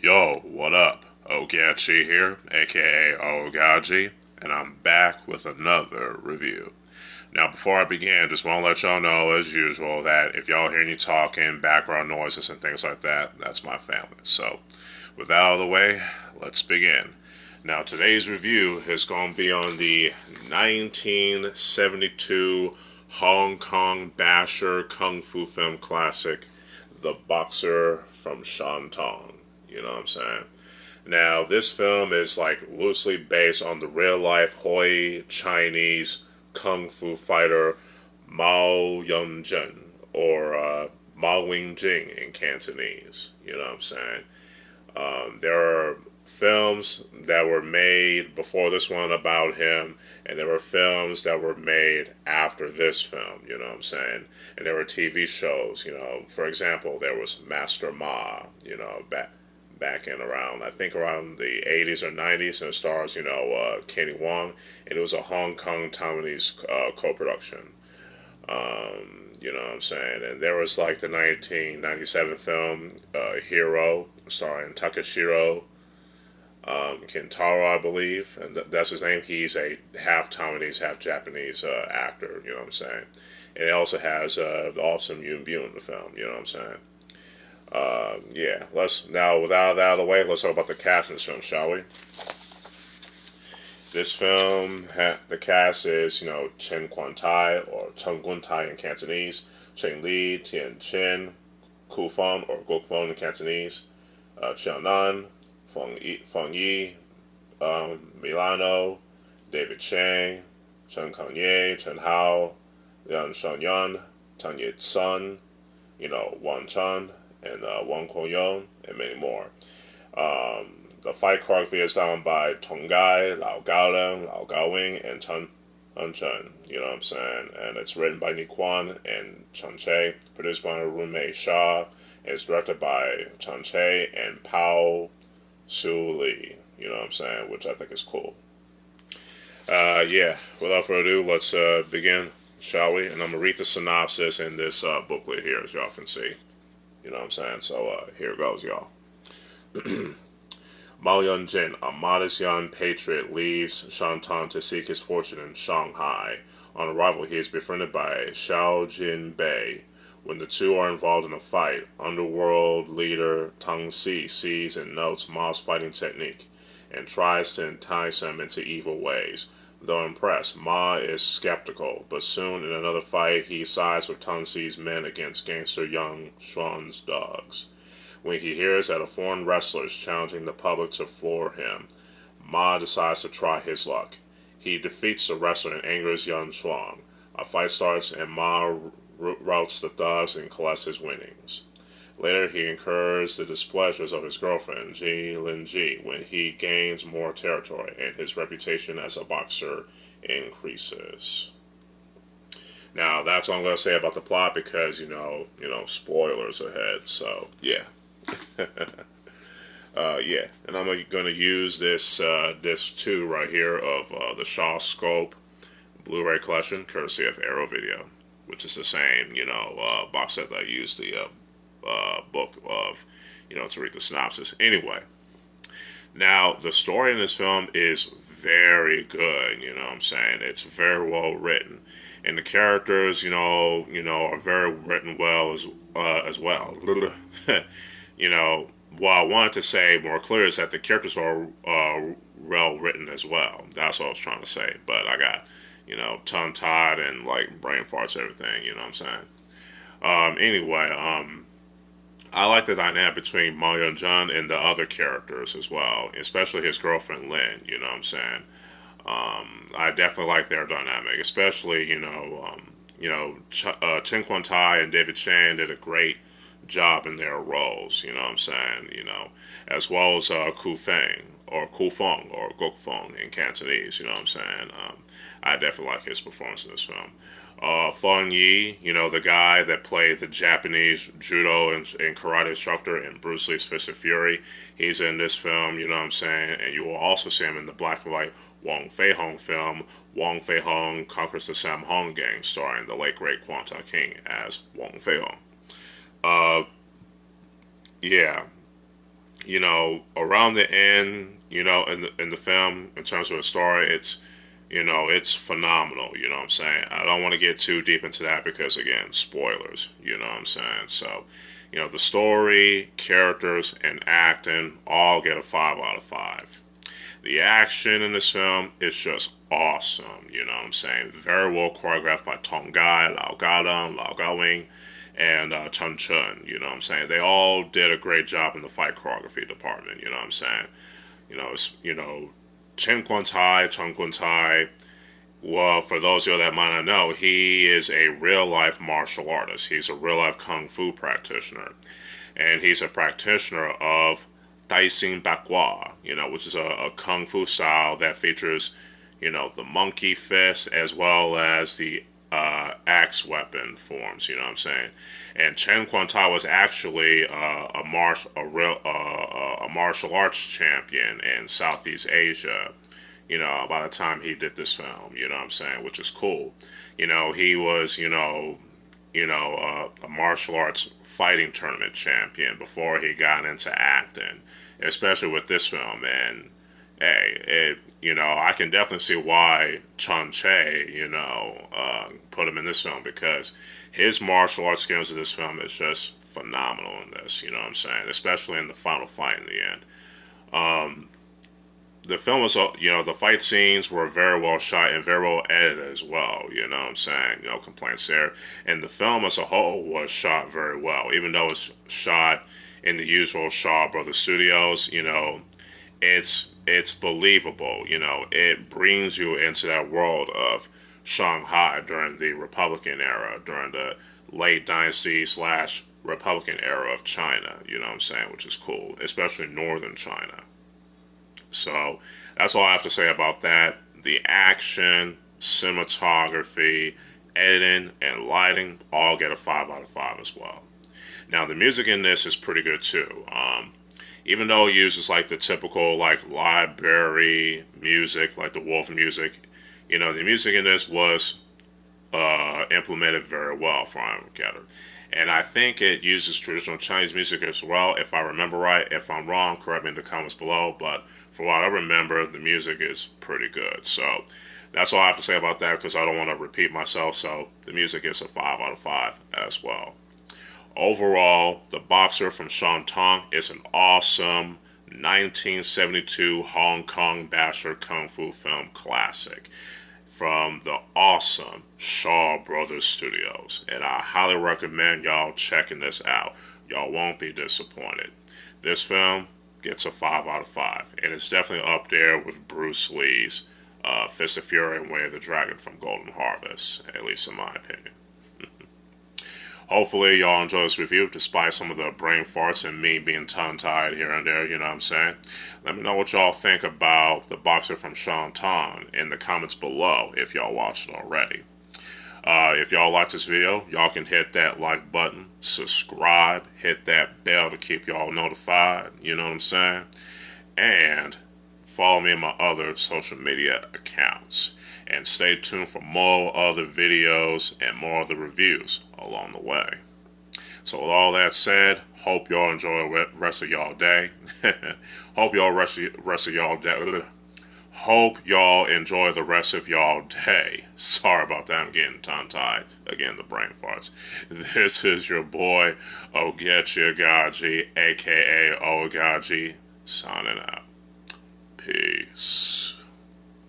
Yo, what up? Ogechi here, aka Oaghaji, and I'm back with another review. Now, before I begin, just want to let y'all know, as usual, that if y'all hear any talking, background noises, and things like that, that's my family. So, with that out of the way, let's begin. Now, today's review is going to be on the 1972 Hong Kong basher kung fu film classic, The Boxer from Shantung. You know what I'm saying? Now, this film is like loosely based on the real life Hui Chinese kung fu fighter Mao Yongzhen, or Mao Wing Jing in Cantonese. You know what I'm saying? There are films that were made before this one about him, and there were films that were made after this film, you know what I'm saying? And there were TV shows, you know, for example, there was Master Ma, you know, back in around, I think around the 80s or 90s, and it stars, you know, Kenny Wong, and it was a Hong Kong Taiwanese co-production. You know what I'm saying? And there was like the 1997 film Hero, starring Takeshiro Kintaro, I believe, and that's his name. He's a half Taiwanese, half Japanese actor. You know what I'm saying? And it also has the awesome Yun Bu in the film. You know what I'm saying? Yeah. Let's now, without that out of the way, let's talk about the cast in this film, shall we? This film, the cast is, you know, Chen Kuan Tai, or Chen Gun Tai in Cantonese, Chen Li, Tian Chen, Feng, or Feng in Cantonese, Chiang Nan, Feng Yi, Milano, David Chang, Kang-Yeh, Chen Hao, Liang Shanyan, Tang Sun, you know, Wan Chan, and Wang Yong, and many more. The fight choreography is done by Tong, Lao Gaoleng, Lao Gaowing, and Chen. You know what I'm saying? And it's written by Kuan and Cheh, produced by Rume Shah, and it's directed by Cheh and Pao Su Lee. You know what I'm saying? Which I think is cool. Yeah, without further ado, let's begin, shall we? And I'm going to read the synopsis in this booklet here, as y'all can see. You know what I'm saying? So here goes, y'all. Mao Yongzhen, a modest young patriot, leaves Shantung to seek his fortune in Shanghai. On arrival, he is befriended by Xiao Jin Bei. When the two are involved in a fight, underworld leader Tong Si sees and notes Mao's fighting technique and tries to entice him into evil ways. Though impressed, Ma is skeptical, but soon in another fight he sides with Tong Si's men against gangster Yang Xuan's dogs. When he hears that a foreign wrestler is challenging the public to floor him, Ma decides to try his luck. He defeats the wrestler and angers Yang Xuan. A fight starts and Ma routs the thugs and collects his winnings. Later, he incurs the displeasures of his girlfriend, Ji Lin-ji, when he gains more territory and his reputation as a boxer increases. Now, that's all I'm going to say about the plot because, you know, spoilers ahead. So, yeah. Yeah, and I'm going to use this disc 2 right here of the Shaw Scope Blu-ray collection, courtesy of Arrow Video, which is the same, you know, box set that I used the book of, you know, to read the synopsis. Anyway, now the story in this film is very good. You know what I'm saying? It's very well written, and the characters, you know, are very written well as well. You know, what I wanted to say more clear is that the characters are well written as well. That's what I was trying to say. But I got, you know, tongue tied and like brain farts, everything. You know what I'm saying? Anyway, I like the dynamic between Mao Yongzhen and the other characters as well, especially his girlfriend Lin. You know what I'm saying? I definitely like their dynamic, especially Chen Kuan Tai and David Chan did a great job in their roles, you know what I'm saying, you know, as well as Feng or Feng or Feng in Cantonese, you know what I'm saying. I definitely like his performance in this film. Feng Yi, you know, the guy that played the Japanese judo and karate instructor in Bruce Lee's Fist of Fury, he's in this film, you know what I'm saying, and you will also see him in the black and white Wong Fei-hung film, Wong Fei-hung Conquers the Sam Hong Gang, starring the late great Kuan King as Wong Fei-hung. Yeah. around the end, in the film, in terms of the story, it's phenomenal. You know what I'm saying? I don't want to get too deep into that because, again, spoilers. You know what I'm saying? So, the story, characters, and acting all get a 5 out of 5. The action in this film is just awesome. You know what I'm saying? Very well choreographed by Tong, Lao Gadong, Lao Gaowing, and Chen. You know what I'm saying? They all did a great job in the fight choreography department. You know what I'm saying? Chen Kuan Tai. Well, for those of you that might not know, he is a real life martial artist. He's a real life kung fu practitioner, and he's a practitioner of Daixing Bakwa, which is a kung fu style that features, the monkey fist as well as the axe weapon forms. You know what I'm saying? And Chen Kuan Tai was actually a martial arts champion in Southeast Asia. By the time he did this film, you know what I'm saying, which is cool. He was, a martial arts fighting tournament champion before he got into acting, especially with this film. And hey, I can definitely see why Cheh, put him in this film, because his martial arts skills in this film is just phenomenal in this, you know what I'm saying, especially in the final fight in the end. The film was, the fight scenes were very well shot and very well edited as well, you know what I'm saying, no complaints there. And the film as a whole was shot very well, even though it's shot in the usual Shaw Brothers Studios, it's believable, it brings you into that world of Shanghai during the Republican era, during the late dynasty / Republican era of China, you know what I'm saying, which is cool, especially northern China. So that's all I have to say about that. The action, cinematography, editing, and lighting all get a 5 out of 5 as well. Now the music in this is pretty good too. Even though it uses like the typical like library music, like the wolf music, the music in this was implemented very well from what I gathered. And I think it uses traditional Chinese music as well, if I remember right. If I'm wrong, correct me in the comments below. But for what I remember, the music is pretty good. So that's all I have to say about that, because I don't want to repeat myself. So the music is a 5 out of 5 as well. Overall, The Boxer from Shantung is an awesome 1972 Hong Kong basher kung fu film classic from the awesome Shaw Brothers Studios, and I highly recommend y'all checking this out. Y'all won't be disappointed. This film gets a 5 out of 5, and it's definitely up there with Bruce Lee's Fist of Fury and Way of the Dragon from Golden Harvest, at least in my opinion. Hopefully y'all enjoy this review, despite some of the brain farts and me being tongue-tied here and there, you know what I'm saying? Let me know what y'all think about The Boxer from Shantung in the comments below if y'all watched it already. If y'all like this video, y'all can hit that like button, subscribe, hit that bell to keep y'all notified, you know what I'm saying? And follow me on my other social media accounts. And stay tuned for more other videos and more other reviews along the way. So with all that said, hope y'all enjoy the rest of y'all day. Hope y'all enjoy the rest of y'all day. Sorry about that, I'm getting tongue-tied. Again, the brain farts. This is your boy, Ogechi Aghaji, aka Oaghaji, signing out. Peace.